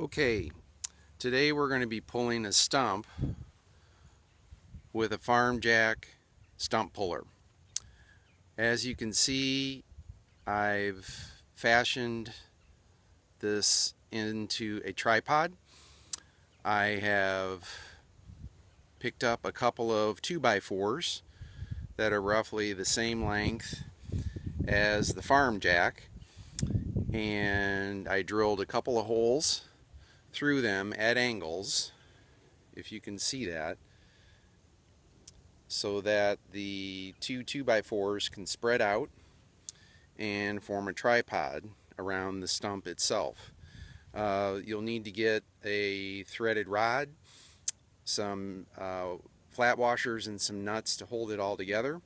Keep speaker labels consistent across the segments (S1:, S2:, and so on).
S1: Okay, today we're going to be pulling a stump with a farm jack stump puller. As you can see, I've fashioned this into a tripod. I have picked up a couple of 2x4s that are roughly the same length as the farm jack, and I drilled a couple of holes through them at angles, if you can see that, so that the two 2x4s can spread out and form a tripod around the stump itself. You'll need to get a threaded rod, some flat washers, and some nuts to hold it all together.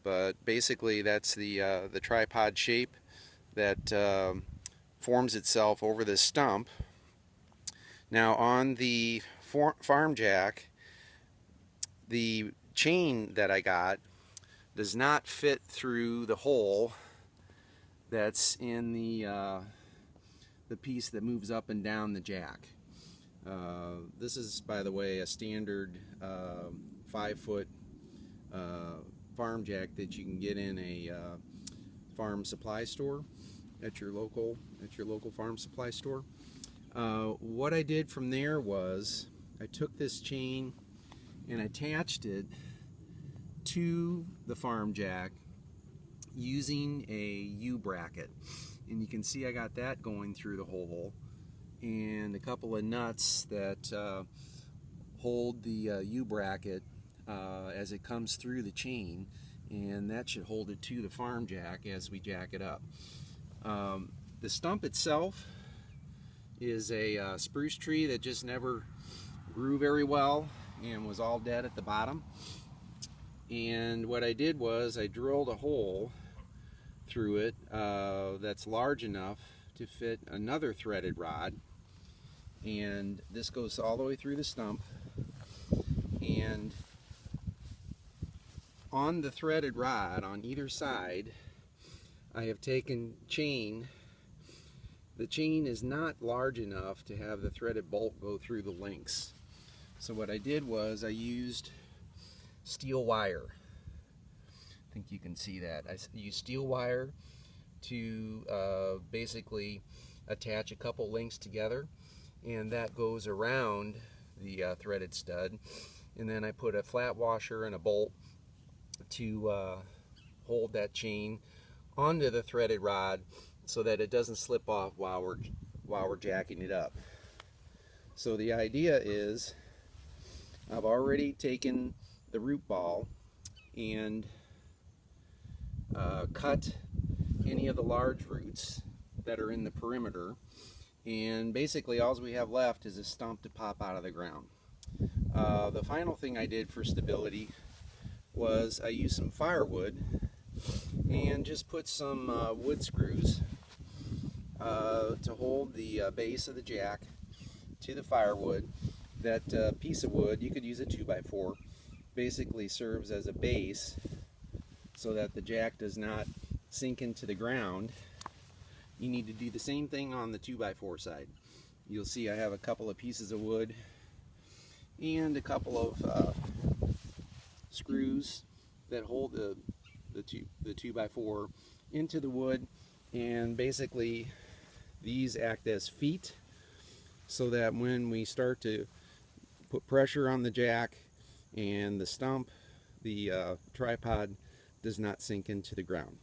S1: But basically that's the tripod shape that forms itself over this stump. Now on the farm jack, the chain that I got does not fit through the hole that's in the piece that moves up and down the jack. This is, by the way, a standard 5-foot farm jack that you can get in a farm supply store at your local farm supply store. What I did from there was I took this chain and attached it to the farm jack using a U-bracket, and you can see I got that going through the hole, and a couple of nuts that hold the U-bracket as it comes through the chain, and that should hold it to the farm jack as we jack it up. The stump itself is a spruce tree that just never grew very well and was all dead at the bottom. And what I did was I drilled a hole through it that's large enough to fit another threaded rod, and this goes all the way through the stump. And on the threaded rod on either side, I have taken chain. The chain is not large enough to have the threaded bolt go through the links. So what I did was I used steel wire. I think you can see that. I used steel wire to basically attach a couple links together, and that goes around the threaded stud. And then I put a flat washer and a bolt to hold that chain onto the threaded rod so that it doesn't slip off while we're jacking it up. So the idea is I've already taken the root ball and cut any of the large roots that are in the perimeter, and basically all we have left is a stump to pop out of the ground. The final thing I did for stability was I used some firewood and just put some wood screws to hold the base of the jack to the firewood. That piece of wood, you could use a 2x4, basically serves as a base so that the jack does not sink into the ground. You need to do the same thing on the 2x4 side. You'll see I have a couple of pieces of wood and a couple of screws that hold the 2x4 into the wood, and basically these act as feet so that when we start to put pressure on the jack and the stump, the tripod does not sink into the ground.